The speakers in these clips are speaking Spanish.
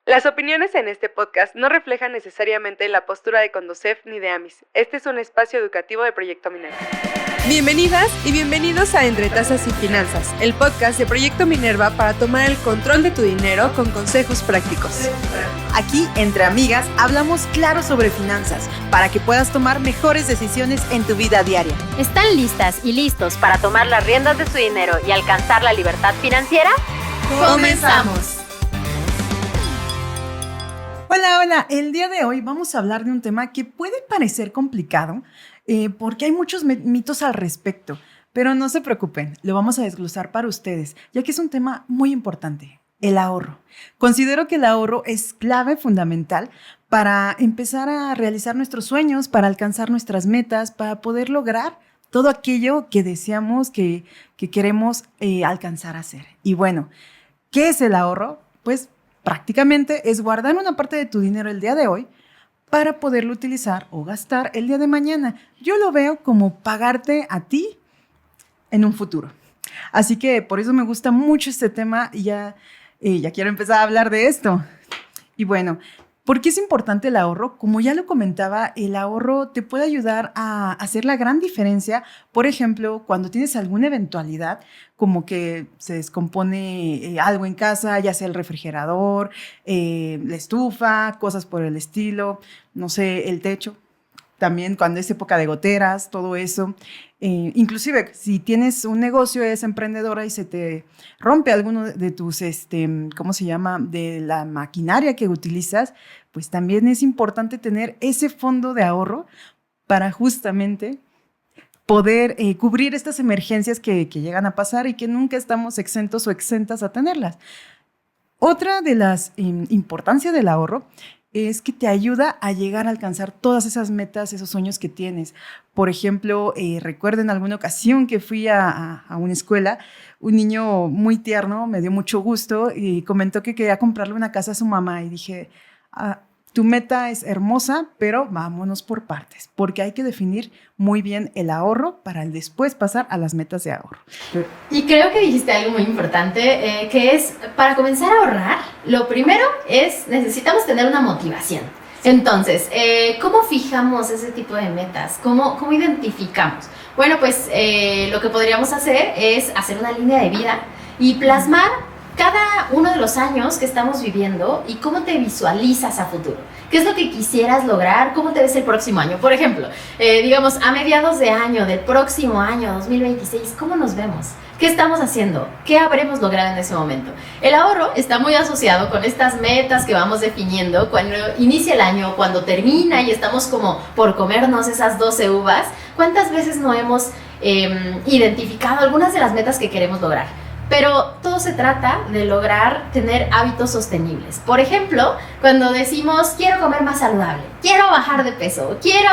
Las opiniones en este podcast no reflejan necesariamente la postura de Conducef ni de AMIS. Este es un espacio educativo de Proyecto Minerva. Bienvenidas y bienvenidos a Entre Tasas y Finanzas, el podcast de Proyecto Minerva para tomar el control de tu dinero con consejos prácticos. Aquí, entre amigas, hablamos claro sobre finanzas para que puedas tomar mejores decisiones en tu vida diaria. ¿Están listas y listos para tomar las riendas de su dinero y alcanzar la libertad financiera? ¡Comenzamos! Hola, el día de hoy vamos a hablar de un tema que puede parecer complicado porque hay muchos mitos al respecto, pero no se preocupen, lo vamos a desglosar para ustedes, ya que es un tema muy importante, el ahorro. Considero que el ahorro es clave fundamental para empezar a realizar nuestros sueños, para alcanzar nuestras metas, para poder lograr todo aquello que deseamos, que queremos alcanzar a hacer. Y bueno, ¿qué es el ahorro? Pues prácticamente es guardar una parte de tu dinero el día de hoy para poderlo utilizar o gastar el día de mañana. Yo lo veo como pagarte a ti en un futuro. Así que por eso me gusta mucho este tema y ya quiero empezar a hablar de esto. Y bueno, ¿por qué es importante el ahorro? Como ya lo comentaba, el ahorro te puede ayudar a hacer la gran diferencia. Por ejemplo, cuando tienes alguna eventualidad, como que se descompone algo en casa, ya sea el refrigerador, la estufa, cosas por el estilo, no sé, el techo. También cuando es época de goteras, todo eso. Inclusive, si tienes un negocio, eres emprendedora y se te rompe alguno de tus, ¿cómo se llama?, de la maquinaria que utilizas, pues también es importante tener ese fondo de ahorro para justamente poder cubrir estas emergencias que llegan a pasar y que nunca estamos exentos o exentas a tenerlas. Otra de las importancias del ahorro es que te ayuda a llegar a alcanzar todas esas metas, esos sueños que tienes. Por ejemplo, recuerdo en alguna ocasión que fui a una escuela, un niño muy tierno, me dio mucho gusto y comentó que quería comprarle una casa a su mamá y dije, tu meta es hermosa, pero vámonos por partes, porque hay que definir muy bien el ahorro para después pasar a las metas de ahorro. Y creo que dijiste algo muy importante, que es, para comenzar a ahorrar, lo primero es, necesitamos tener una motivación. Entonces, ¿cómo fijamos ese tipo de metas? ¿Cómo identificamos? Bueno, pues lo que podríamos hacer es hacer una línea de vida y plasmar cada uno de los años que estamos viviendo y cómo te visualizas a futuro. ¿Qué es lo que quisieras lograr? ¿Cómo te ves el próximo año? Por ejemplo, digamos, a mediados de año, del próximo año, 2026, ¿cómo nos vemos? ¿Qué estamos haciendo? ¿Qué habremos logrado en ese momento? El ahorro está muy asociado con estas metas que vamos definiendo cuando inicia el año, cuando termina y estamos como por comernos esas 12 uvas. ¿Cuántas veces no hemos identificado algunas de las metas que queremos lograr? Pero todo se trata de lograr tener hábitos sostenibles. Por ejemplo, cuando decimos quiero comer más saludable, quiero bajar de peso, quiero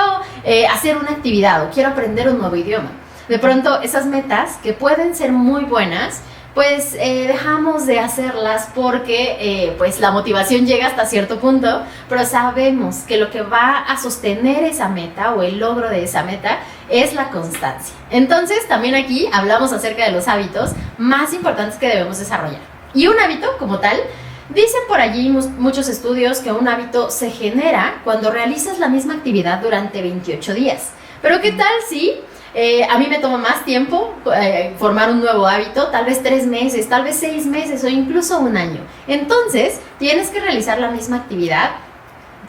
hacer una actividad o quiero aprender un nuevo idioma. De pronto esas metas que pueden ser muy buenas, pues dejamos de hacerlas porque pues la motivación llega hasta cierto punto, pero sabemos que lo que va a sostener esa meta o el logro de esa meta es la constancia. Entonces también aquí hablamos acerca de los hábitos más importantes que debemos desarrollar. Y un hábito como tal, dicen por allí muchos estudios que un hábito se genera cuando realizas la misma actividad durante 28 días. Pero ¿qué tal si a mí me toma más tiempo formar un nuevo hábito, tal vez 3 meses, tal vez 6 meses o incluso un año? Entonces, tienes que realizar la misma actividad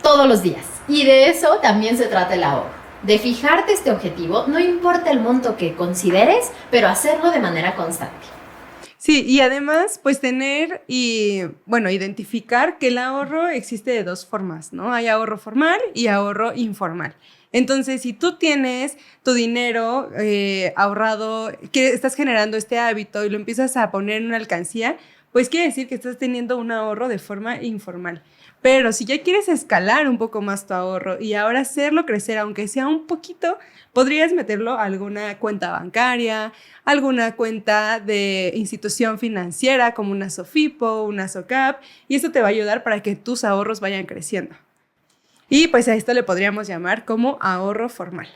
todos los días. Y de eso también se trata el ahorro. De fijarte este objetivo, no importa el monto que consideres, pero hacerlo de manera constante. Sí, y además, pues tener y, bueno, identificar que el ahorro existe de 2 formas, ¿no? Hay ahorro formal y ahorro informal. Entonces, si tú tienes tu dinero ahorrado, que estás generando este hábito y lo empiezas a poner en una alcancía, pues quiere decir que estás teniendo un ahorro de forma informal. Pero si ya quieres escalar un poco más tu ahorro y ahora hacerlo crecer, aunque sea un poquito, podrías meterlo a alguna cuenta bancaria, alguna cuenta de institución financiera como una Sofipo, una Socap, y eso te va a ayudar para que tus ahorros vayan creciendo. Y pues a esto le podríamos llamar como ahorro formal.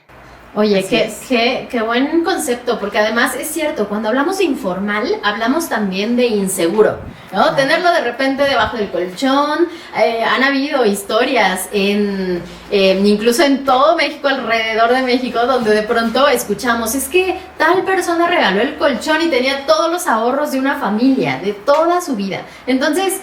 Oye, qué buen concepto, porque además es cierto, cuando hablamos de informal, hablamos también de inseguro. ¿no? Tenerlo de repente debajo del colchón. Han habido historias incluso en todo México, alrededor de México, donde de pronto escuchamos, es que tal persona regaló el colchón y tenía todos los ahorros de una familia, de toda su vida. Entonces,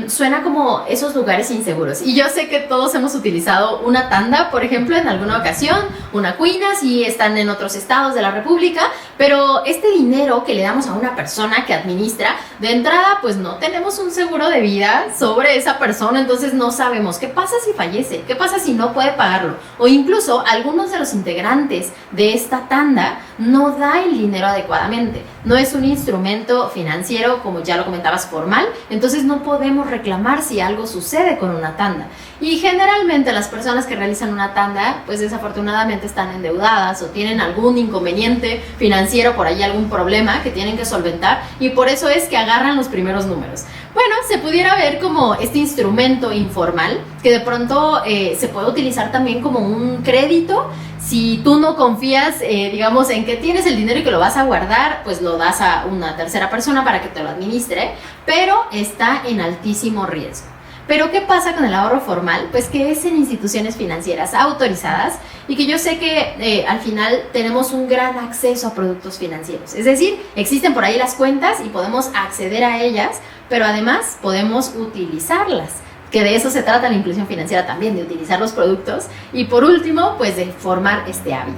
suena como esos lugares inseguros. Y yo sé que todos hemos utilizado una tanda, por ejemplo, en alguna ocasión, una cuina, si están en otros estados de la República, pero este dinero que le damos a una persona que administra, de entrada, pues no tenemos un seguro de vida sobre esa persona, entonces no sabemos qué pasa si fallece, qué pasa si no puede pagarlo, o incluso algunos de los integrantes de esta tanda no da el dinero adecuadamente. No es un instrumento financiero, como ya lo comentabas, formal, entonces no podemos reclamar si algo sucede con una tanda. Y generalmente las personas que realizan una tanda, pues desafortunadamente están endeudadas o tienen algún inconveniente financiero, por ahí algún problema que tienen que solventar, y por eso es que agarran los primeros números. Bueno, se pudiera ver como este instrumento informal que de pronto se puede utilizar también como un crédito. Si tú no confías, digamos, en que tienes el dinero y que lo vas a guardar, pues lo das a una tercera persona para que te lo administre, pero está en altísimo riesgo. Pero ¿qué pasa con el ahorro formal? Pues que es en instituciones financieras autorizadas y que yo sé que al final tenemos un gran acceso a productos financieros. Es decir, existen por ahí las cuentas y podemos acceder a ellas, pero además podemos utilizarlas, que de eso se trata la inclusión financiera también, de utilizar los productos y por último, pues de formar este hábito.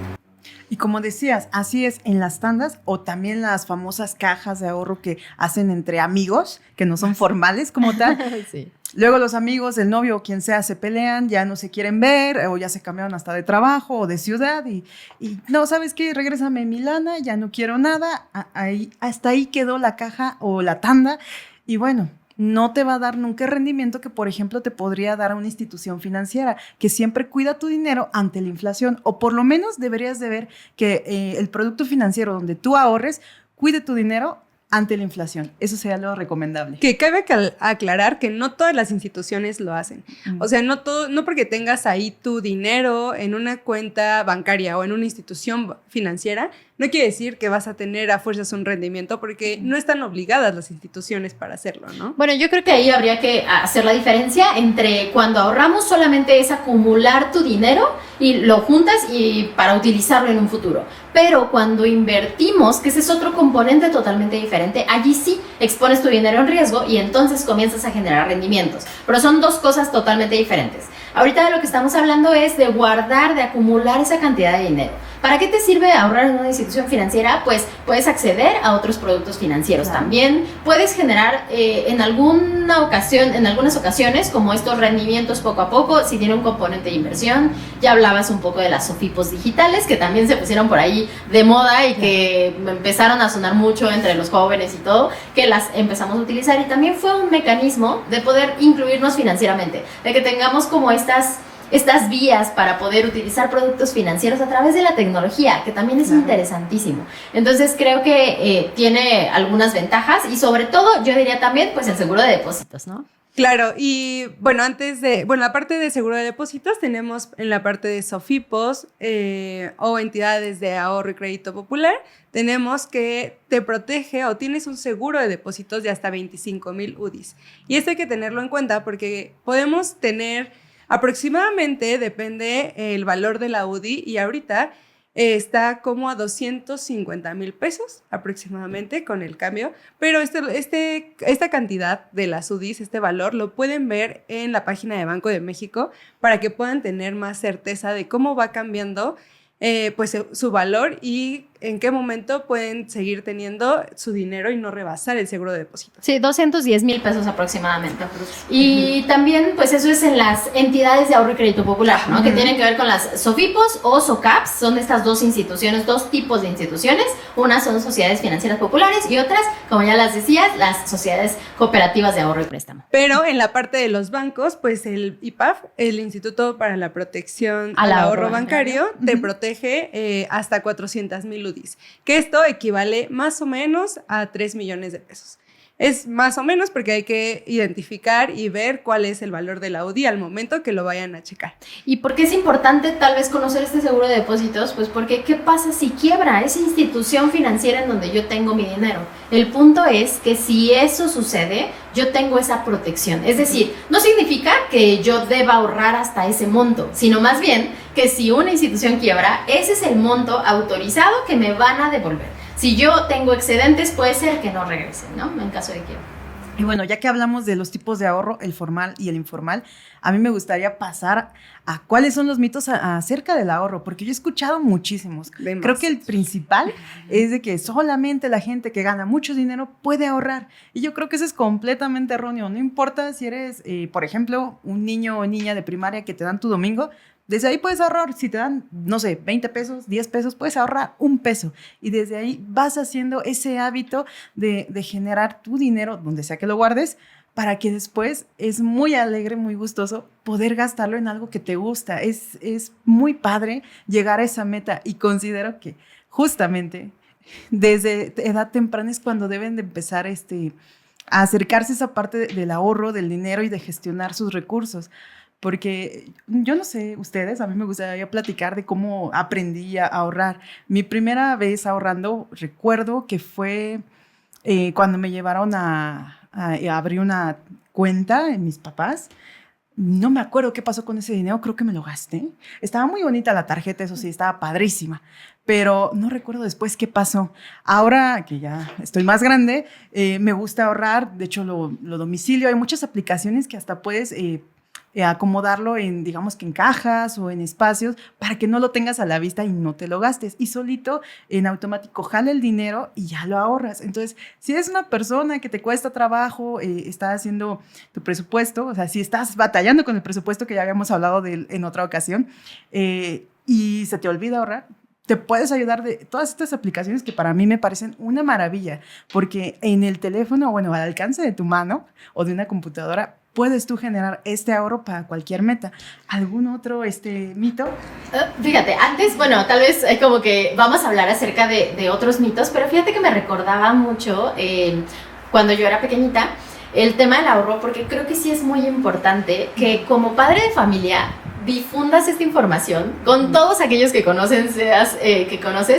Y como decías, así es en las tandas o también las famosas cajas de ahorro que hacen entre amigos, que no son formales como tal. Sí. Luego los amigos, el novio o quien sea se pelean, ya no se quieren ver o ya se cambiaron hasta de trabajo o de ciudad y no, ¿sabes qué? Regrésame mi lana, ya no quiero nada. Hasta ahí quedó la caja o la tanda y bueno, no te va a dar nunca el rendimiento que, por ejemplo, te podría dar una institución financiera que siempre cuida tu dinero ante la inflación, o por lo menos deberías de ver que el producto financiero donde tú ahorres cuide tu dinero ante la inflación. Eso sería lo recomendable. Que cabe aclarar que no todas las instituciones lo hacen. O sea, no porque tengas ahí tu dinero en una cuenta bancaria o en una institución financiera, no quiere decir que vas a tener a fuerzas un rendimiento, porque no están obligadas las instituciones para hacerlo, ¿no? Bueno, yo creo que ahí habría que hacer la diferencia entre cuando ahorramos solamente es acumular tu dinero y lo juntas y para utilizarlo en un futuro. Pero cuando invertimos, que ese es otro componente totalmente diferente, allí sí expones tu dinero en riesgo y entonces comienzas a generar rendimientos. Pero son dos cosas totalmente diferentes. Ahorita de lo que estamos hablando es de guardar, de acumular esa cantidad de dinero. ¿Para qué te sirve ahorrar en una institución financiera? Pues puedes acceder a otros productos financieros también. Puedes generar en algunas ocasiones, como estos rendimientos poco a poco, si tiene un componente de inversión. Ya hablabas un poco de las SOFIPOS digitales, que también se pusieron por ahí de moda y que empezaron a sonar mucho entre los jóvenes y todo, que las empezamos a utilizar. Y también fue un mecanismo de poder incluirnos financieramente, de que tengamos como estas vías para poder utilizar productos financieros a través de la tecnología, que también es interesantísimo. Entonces creo que tiene algunas ventajas y sobre todo yo diría también pues el seguro de depósitos, ¿no? Claro, y bueno, la parte de seguro de depósitos tenemos en la parte de SOFIPOS o entidades de ahorro y crédito popular, tenemos que te protege o tienes un seguro de depósitos de hasta 25,000 UDIs. Y esto hay que tenerlo en cuenta porque podemos tener aproximadamente, depende el valor de la UDI, y ahorita está como a 250,000 pesos aproximadamente con el cambio, pero esta cantidad de las UDIs, este valor, lo pueden ver en la página de Banco de México para que puedan tener más certeza de cómo va cambiando pues su valor y en qué momento pueden seguir teniendo su dinero y no rebasar el seguro de depósito. Sí, 210,000 pesos aproximadamente. Y también, pues eso es en las entidades de ahorro y crédito popular, ¿no? Que tienen que ver con las SOFIPOS o SOCAPs, son estas dos instituciones, dos tipos de instituciones. Unas son sociedades financieras populares y otras, como ya las decías, las sociedades cooperativas de ahorro y préstamo. Pero en la parte de los bancos, pues el IPAF, el Instituto para la Protección al Ahorro Bancario, te protege hasta 400,000 UDIs, que esto equivale más o menos a 3 millones de pesos. Es más o menos porque hay que identificar y ver cuál es el valor de la UDI al momento que lo vayan a checar. ¿Y por qué es importante tal vez conocer este seguro de depósitos? Pues porque ¿qué pasa si quiebra esa institución financiera en donde yo tengo mi dinero? El punto es que si eso sucede, yo tengo esa protección. Es decir, no significa que yo deba ahorrar hasta ese monto, sino más bien que si una institución quiebra, ese es el monto autorizado que me van a devolver. Si yo tengo excedentes, puede ser que no regresen, ¿no? En caso de quiebra. Y bueno, ya que hablamos de los tipos de ahorro, el formal y el informal, a mí me gustaría pasar a cuáles son los mitos acerca del ahorro, porque yo he escuchado muchísimos. Demasiados. Creo que el principal es de que solamente la gente que gana mucho dinero puede ahorrar. Y yo creo que eso es completamente erróneo. No importa si eres, por ejemplo, un niño o niña de primaria que te dan tu domingo, desde ahí puedes ahorrar. Si te dan, no sé, 20 pesos, 10 pesos, puedes ahorrar 1 peso. Y desde ahí vas haciendo ese hábito de generar tu dinero, donde sea que lo guardes, para que después es muy alegre, muy gustoso poder gastarlo en algo que te gusta. Es muy padre llegar a esa meta, y considero que justamente desde edad temprana es cuando deben de empezar a acercarse a esa parte del ahorro, del dinero y de gestionar sus recursos. Porque yo no sé, ustedes, a mí me gustaría platicar de cómo aprendí a ahorrar. Mi primera vez ahorrando, recuerdo que fue cuando me llevaron a abrir una cuenta en mis papás. No me acuerdo qué pasó con ese dinero, creo que me lo gasté. Estaba muy bonita la tarjeta, eso sí, estaba padrísima, pero no recuerdo después qué pasó. Ahora que ya estoy más grande, me gusta ahorrar, de hecho lo domicilio. Hay muchas aplicaciones que hasta puedes acomodarlo en, digamos que en cajas o en espacios para que no lo tengas a la vista y no te lo gastes. Y solito, en automático, jala el dinero y ya lo ahorras. Entonces, si eres una persona que te cuesta trabajo, estás haciendo tu presupuesto, o sea, si estás batallando con el presupuesto que ya habíamos hablado de él en otra ocasión, y se te olvida ahorrar, te puedes ayudar de todas estas aplicaciones que para mí me parecen una maravilla, porque en el teléfono, bueno, al alcance de tu mano o de una computadora, puedes tú generar este ahorro para cualquier meta. ¿Algún otro mito? Fíjate, antes, bueno, tal vez como que vamos a hablar acerca de otros mitos, pero fíjate que me recordaba mucho cuando yo era pequeñita el tema del ahorro, porque creo que sí es muy importante que como padre de familia difundas esta información con todos aquellos que conoces,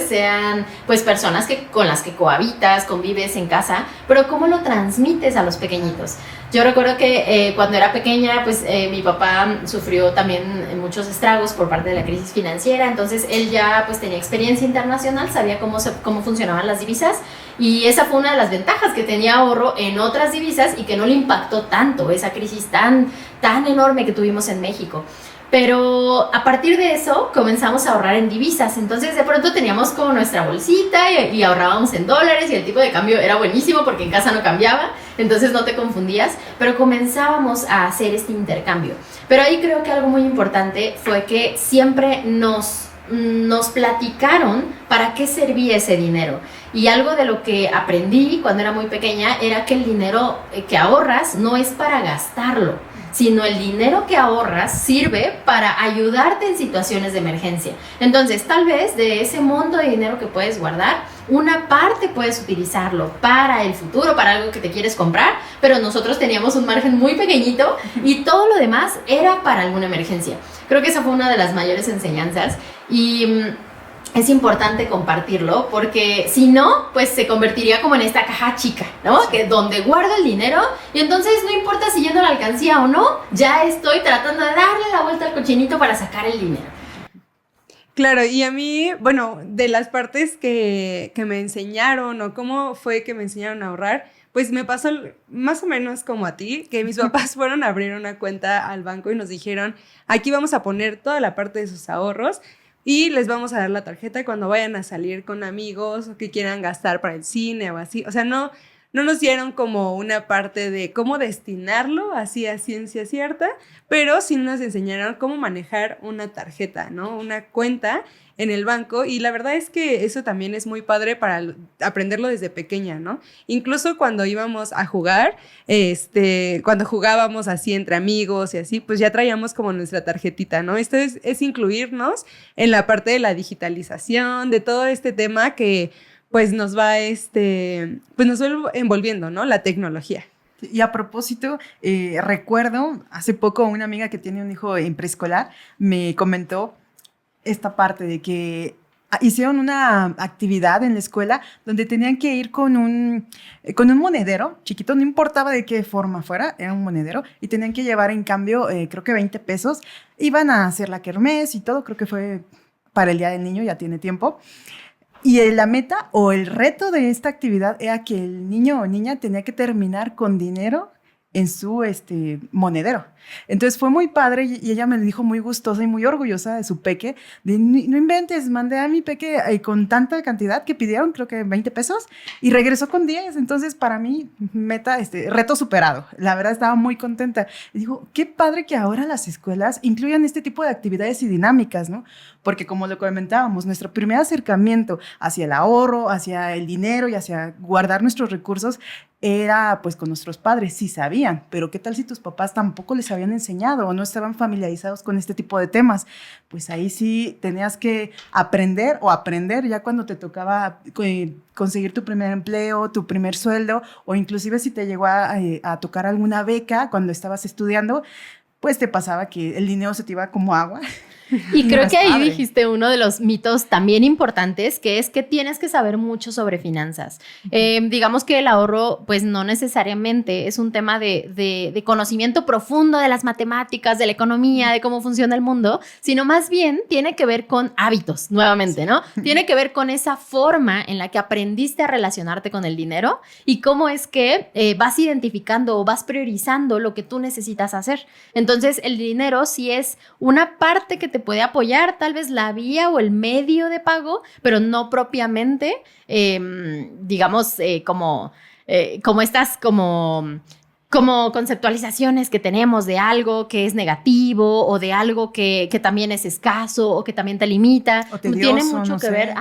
sean pues personas con las que cohabitas, convives en casa, pero cómo lo transmites a los pequeñitos. Yo recuerdo que cuando era pequeña, pues mi papá sufrió también muchos estragos por parte de la crisis financiera, entonces él ya pues tenía experiencia internacional, sabía cómo funcionaban las divisas, y esa fue una de las ventajas, que tenía ahorro en otras divisas y que no le impactó tanto esa crisis tan enorme que tuvimos en México. Pero a partir de eso comenzamos a ahorrar en divisas, entonces de pronto teníamos como nuestra bolsita y ahorrábamos en dólares, y el tipo de cambio era buenísimo porque en casa no cambiaba, entonces no te confundías, pero comenzábamos a hacer este intercambio. Pero ahí creo que algo muy importante fue que siempre nos platicaron para qué servía ese dinero, y algo de lo que aprendí cuando era muy pequeña era que el dinero que ahorras no es para gastarlo, sino el dinero que ahorras sirve para ayudarte en situaciones de emergencia. Entonces, tal vez de ese monto de dinero que puedes guardar, una parte puedes utilizarlo para el futuro, para algo que te quieres comprar, pero nosotros teníamos un margen muy pequeñito y todo lo demás era para alguna emergencia. Creo que esa fue una de las mayores enseñanzas, y es importante compartirlo, porque si no, pues se convertiría como en esta caja chica, ¿no? Sí. Que donde guardo el dinero, y entonces no importa si yendo a la alcancía o no, ya estoy tratando de darle la vuelta al cochinito para sacar el dinero. Claro, y a mí, bueno, de las partes que me enseñaron, o cómo fue que me enseñaron a ahorrar, pues me pasó más o menos como a ti, que mis papás fueron a abrir una cuenta al banco y nos dijeron, aquí vamos a poner toda la parte de sus ahorros, y les vamos a dar la tarjeta cuando vayan a salir con amigos o que quieran gastar para el cine o así. O sea, no nos dieron como una parte de cómo destinarlo así a ciencia cierta, pero sí nos enseñaron cómo manejar una tarjeta, ¿no? Una cuenta en el banco, y la verdad es que eso también es muy padre para aprenderlo desde pequeña, ¿no? Incluso cuando íbamos a jugar, cuando jugábamos así entre amigos y así, pues ya traíamos como nuestra tarjetita, ¿no? Esto es incluirnos en la parte de la digitalización, de todo este tema que pues nos va, pues nos va envolviendo, ¿no? La tecnología. Y a propósito, recuerdo hace poco una amiga que tiene un hijo en preescolar me comentó esta parte de que hicieron una actividad en la escuela donde tenían que ir con un monedero chiquito, no importaba de qué forma fuera, era un monedero, y tenían que llevar en cambio, creo que 20 pesos. Iban a hacer la kermés y todo, creo que fue para el Día del Niño, ya tiene tiempo. Y la meta o el reto de esta actividad era que el niño o niña tenía que terminar con dinero en su monedero. Entonces fue muy padre y ella me dijo muy gustosa y muy orgullosa de su peque, de no inventes, mandé a mi peque con tanta cantidad que pidieron, creo que 20 pesos, y regresó con 10. Entonces para mí, meta, reto superado. La verdad estaba muy contenta. Y digo, qué padre que ahora las escuelas incluyan este tipo de actividades y dinámicas, ¿no? Porque como lo comentábamos, nuestro primer acercamiento hacia el ahorro, hacia el dinero y hacia guardar nuestros recursos era pues con nuestros padres, sí sabían, pero ¿qué tal si tus papás tampoco les habían enseñado o no estaban familiarizados con este tipo de temas? Pues ahí sí tenías que aprender ya cuando te tocaba conseguir tu primer empleo, tu primer sueldo, o inclusive si te llegó a tocar alguna beca cuando estabas estudiando, pues te pasaba que el dinero se te iba como agua. Y creo que ahí padre. dijiste uno de los mitos también importantes, que es que tienes que saber mucho sobre finanzas. Digamos que el ahorro, pues no necesariamente es un tema de conocimiento profundo de las matemáticas, de la economía, de cómo funciona el mundo, sino más bien tiene que ver con hábitos, nuevamente, ¿no? Tiene que ver con esa forma en la que aprendiste a relacionarte con el dinero y cómo es que vas identificando o vas priorizando lo que tú necesitas hacer. Entonces, el dinero sí es una parte que te puede apoyar, tal vez la vía o el medio de pago, pero no propiamente, digamos, como estas como conceptualizaciones que tenemos de algo que es negativo o de algo que también es escaso o que también te limita. O tedioso, tiene mucho no que sé. ver,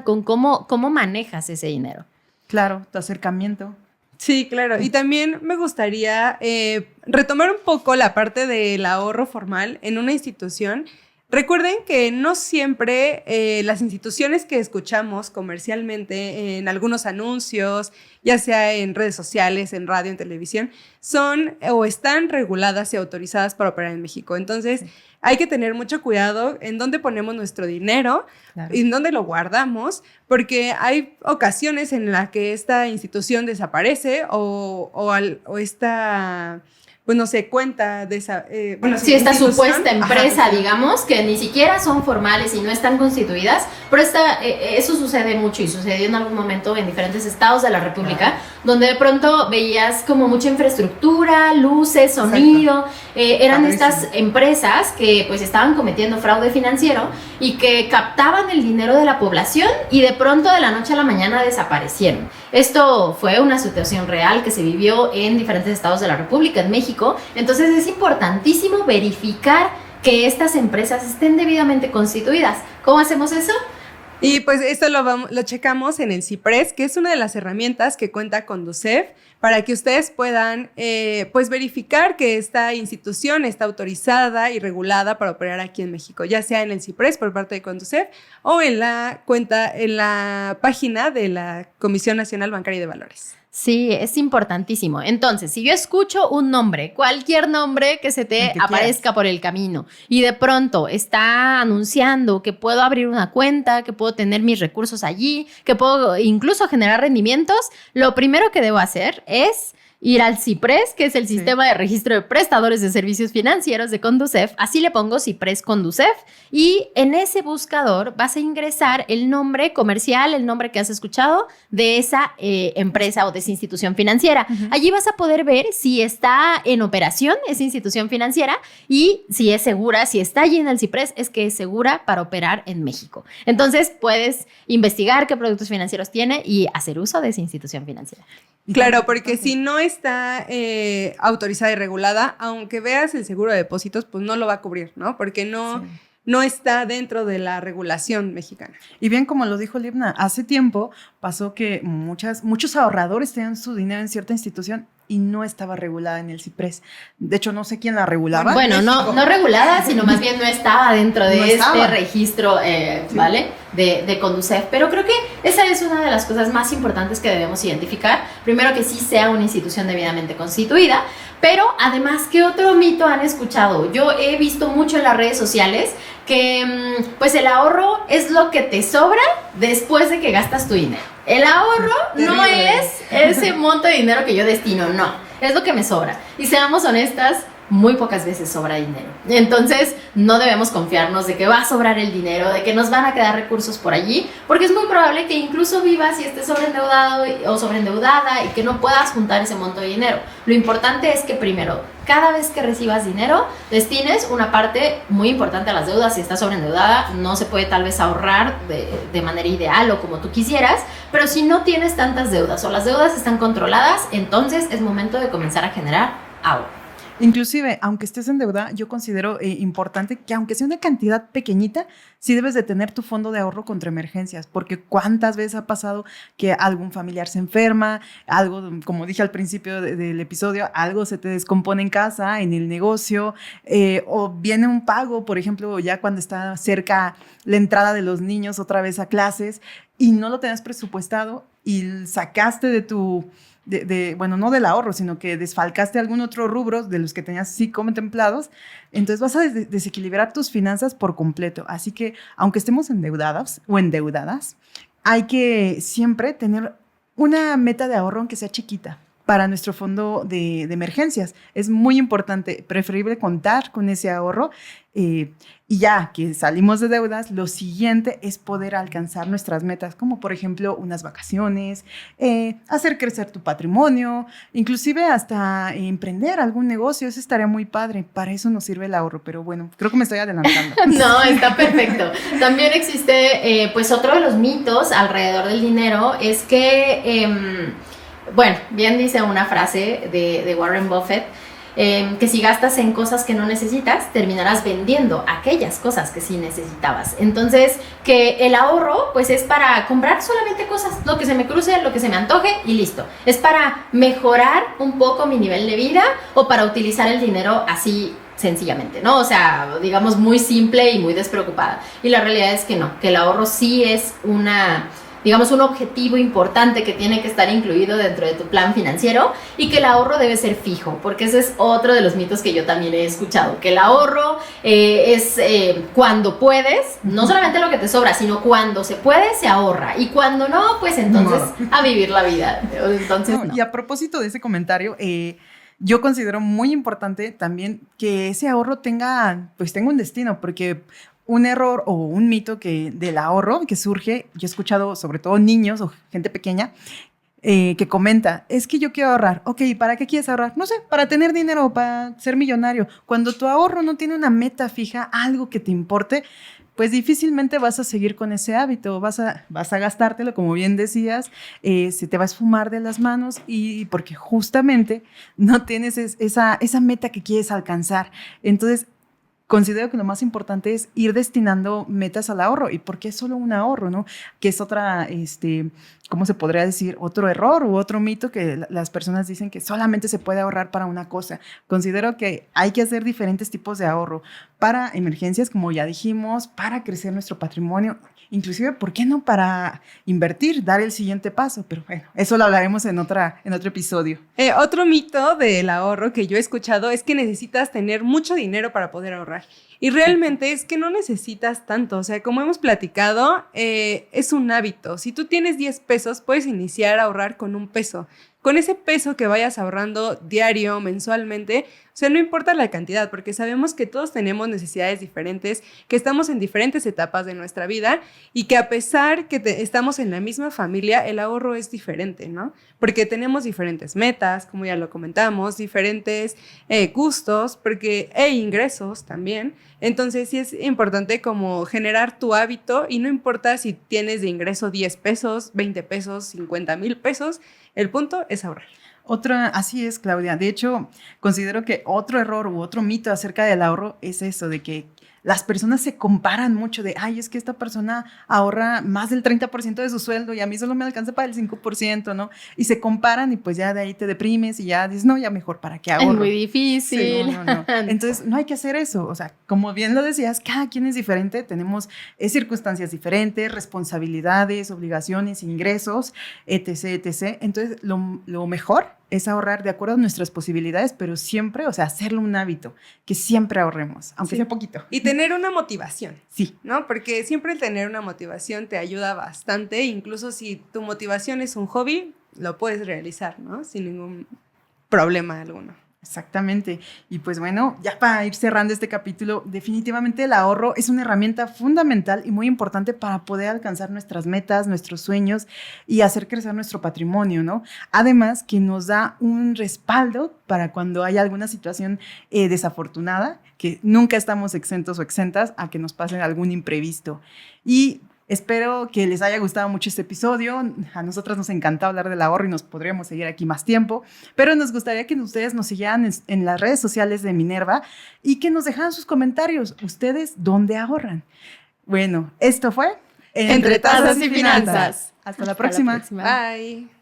con cómo manejas ese dinero. Claro, tu acercamiento. Sí, claro. Y también me gustaría retomar un poco la parte del ahorro formal en una institución. Recuerden que no siempre las instituciones que escuchamos comercialmente en algunos anuncios, ya sea en redes sociales, en radio, en televisión, son o están reguladas y autorizadas para operar en México. Entonces, hay que tener mucho cuidado en dónde ponemos nuestro dinero, Claro. y en dónde lo guardamos, porque hay ocasiones en las que esta institución desaparece o esta, pues no sé, cuenta de esa... Sí, esta institución. supuesta empresa, Ajá, digamos, que ni siquiera son formales y no están constituidas, pero eso sucede mucho y sucedió en algún momento en diferentes estados de la República, donde de pronto veías como mucha infraestructura, luces, sonido, eran Padrísimo. estas empresas que pues estaban cometiendo fraude financiero y que captaban el dinero de la población y de pronto de la noche a la mañana desaparecieron. Esto fue una situación real que se vivió en diferentes estados de la República, en México. Entonces es importantísimo verificar que estas empresas estén debidamente constituidas. ¿Cómo hacemos eso? Y pues esto lo checamos en el CIPRES, que es una de las herramientas que cuenta Conducef, para que ustedes puedan pues verificar que esta institución está autorizada y regulada para operar aquí en México, ya sea en el CIPRES por parte de Conducef o en la página de la Comisión Nacional Bancaria y de Valores. Sí, es importantísimo. Entonces, si yo escucho un nombre, cualquier nombre que se te El que aparezca quieras. por el camino y de pronto está anunciando que puedo abrir una cuenta, que puedo tener mis recursos allí, que puedo incluso generar rendimientos, lo primero que debo hacer es ir al CIPRES, que es el Sí. Sistema de Registro de Prestadores de Servicios Financieros de Conducef. Así le pongo CIPRES Conducef y en ese buscador vas a ingresar el nombre comercial, el nombre que has escuchado de esa empresa o de esa institución financiera. Allí vas a poder ver si está en operación esa institución financiera y si es segura, si está allí en el CIPRES, es que es segura para operar en México. Entonces puedes investigar qué productos financieros tiene y hacer uso de esa institución financiera. Claro, porque si no está autorizada y regulada, aunque veas el seguro de depósitos, pues no lo va a cubrir, ¿no? Porque no, Sí. no está dentro de la regulación mexicana. Y bien, como lo dijo Liebna, hace tiempo pasó que muchos ahorradores tenían su dinero en cierta institución y no estaba regulada en el CIPRES. De hecho, no sé quién la regulaba. Bueno, no regulada, sino más bien no estaba dentro de estaba. Registro, Sí. ¿vale? De Conducef. Pero creo que esa es una de las cosas más importantes que debemos identificar. Primero, que sí sea una institución debidamente constituida, pero además, ¿qué otro mito han escuchado? Yo he visto mucho en las redes sociales que pues el ahorro es lo que te sobra después de que gastas tu dinero. El ahorro no Terrible. es ese monto de dinero que yo destino, no, es lo que me sobra. Y seamos honestas, muy pocas veces sobra dinero. Entonces, no debemos confiarnos de que va a sobrar el dinero, de que nos van a quedar recursos por allí, porque es muy probable que incluso vivas y estés sobreendeudado o sobreendeudada y que no puedas juntar ese monto de dinero. Lo importante es que primero, cada vez que recibas dinero, destines una parte muy importante a las deudas. Si estás sobreendeudada, no se puede tal vez ahorrar de manera ideal o como tú quisieras, pero si no tienes tantas deudas o las deudas están controladas, entonces es momento de comenzar a generar ahorro. Inclusive, aunque estés en deuda, yo considero importante que aunque sea una cantidad pequeñita, sí debes de tener tu fondo de ahorro contra emergencias, porque cuántas veces ha pasado que algún familiar se enferma, algo, como dije al principio del episodio, algo se te descompone en casa, en el negocio, o viene un pago, por ejemplo, ya cuando está cerca la entrada de los niños otra vez a clases y no lo tenías presupuestado y sacaste de tu... bueno, no del ahorro, sino que desfalcaste algún otro rubro de los que tenías sí contemplados, entonces vas a desequilibrar tus finanzas por completo. Así que, aunque estemos endeudados o endeudadas, hay que siempre tener una meta de ahorro, aunque sea chiquita, para nuestro fondo de emergencias. Es muy importante, preferible contar con ese ahorro. Y ya que salimos de deudas, lo siguiente es poder alcanzar nuestras metas, como por ejemplo unas vacaciones, hacer crecer tu patrimonio, inclusive hasta emprender algún negocio. Eso estaría muy padre. Para eso nos sirve el ahorro, pero bueno, creo que me estoy adelantando. No, está perfecto. También existe, pues otro de los mitos alrededor del dinero es que, bueno, bien dice una frase de Warren Buffett, que si gastas en cosas que no necesitas, terminarás vendiendo aquellas cosas que sí necesitabas. Entonces, que el ahorro, pues es para comprar solamente cosas, lo que se me cruce, lo que se me antoje y listo. Es para mejorar un poco mi nivel de vida o para utilizar el dinero así sencillamente, ¿no? O sea, digamos muy simple y muy despreocupada. Y la realidad es que no, que el ahorro sí es digamos, un objetivo importante que tiene que estar incluido dentro de tu plan financiero y que el ahorro debe ser fijo, porque ese es otro de los mitos que yo también he escuchado, que el ahorro es cuando puedes, no solamente lo que te sobra, sino cuando se puede, se ahorra, y cuando no, pues entonces a vivir la vida. Entonces, no. Y a propósito de ese comentario, yo considero muy importante también que ese ahorro tenga un destino, porque un error o un mito del ahorro que surge, yo he escuchado sobre todo niños o gente pequeña que comenta, es que yo quiero ahorrar. Ok, ¿para qué quieres ahorrar? No sé, para tener dinero, para ser millonario. Cuando tu ahorro no tiene una meta fija, algo que te importe, pues difícilmente vas a seguir con ese hábito, vas a gastártelo, como bien decías, se te va a esfumar de las manos y porque justamente no tienes esa meta que quieres alcanzar. Entonces, considero que lo más importante es ir destinando metas al ahorro. ¿Y por qué solo un ahorro, no? Que es otra, ¿cómo se podría decir? Otro error u otro mito que las personas dicen que solamente se puede ahorrar para una cosa. Considero que hay que hacer diferentes tipos de ahorro para emergencias, como ya dijimos, para crecer nuestro patrimonio, inclusive, ¿por qué no para invertir, dar el siguiente paso? Pero bueno, eso lo hablaremos en otro episodio. Otro mito del ahorro que yo he escuchado es que necesitas tener mucho dinero para poder ahorrar. Y realmente es que no necesitas tanto. O sea, como hemos platicado, es un hábito. Si tú tienes 10 pesos, puedes iniciar a ahorrar con 1 peso. Con ese peso que vayas ahorrando diario, mensualmente, o sea, no importa la cantidad, porque sabemos que todos tenemos necesidades diferentes, que estamos en diferentes etapas de nuestra vida y que a pesar que estamos en la misma familia, el ahorro es diferente, ¿no? Porque tenemos diferentes metas, como ya lo comentamos, diferentes gustos, ingresos también. Entonces sí es importante como generar tu hábito y no importa si tienes de ingreso 10 pesos, 20 pesos, 50,000 pesos, el punto es ahorrar. Así es, Claudia. De hecho, considero que otro error u otro mito acerca del ahorro es eso, de que las personas se comparan mucho de, ay, es que esta persona ahorra más del 30% de su sueldo y a mí solo me alcanza para el 5%, ¿no? Y se comparan y pues ya de ahí te deprimes y ya dices, no, ya mejor, ¿para qué ahorro? Es muy difícil. Sí, no. Entonces, no hay que hacer eso. O sea, como bien lo decías, cada quien es diferente, tenemos circunstancias diferentes, responsabilidades, obligaciones, ingresos, etc., etc. Entonces, lo mejor es ahorrar de acuerdo a nuestras posibilidades, pero siempre, o sea, hacerlo un hábito, que siempre ahorremos, aunque sea poquito. Y tener una motivación. Sí. ¿No? Porque siempre el tener una motivación te ayuda bastante, incluso si tu motivación es un hobby, lo puedes realizar, ¿no? Sin ningún problema alguno. Exactamente. Y pues bueno, ya para ir cerrando este capítulo, definitivamente el ahorro es una herramienta fundamental y muy importante para poder alcanzar nuestras metas, nuestros sueños y hacer crecer nuestro patrimonio, ¿no? Además que nos da un respaldo para cuando hay alguna situación desafortunada, que nunca estamos exentos o exentas a que nos pase algún imprevisto. Y espero que les haya gustado mucho este episodio. A nosotras nos encanta hablar del ahorro y nos podríamos seguir aquí más tiempo, pero nos gustaría que ustedes nos siguieran en las redes sociales de Minerva y que nos dejaran sus comentarios. ¿Ustedes dónde ahorran? Bueno, esto fue Entre Tazas y Finanzas. Hasta la próxima. Bye.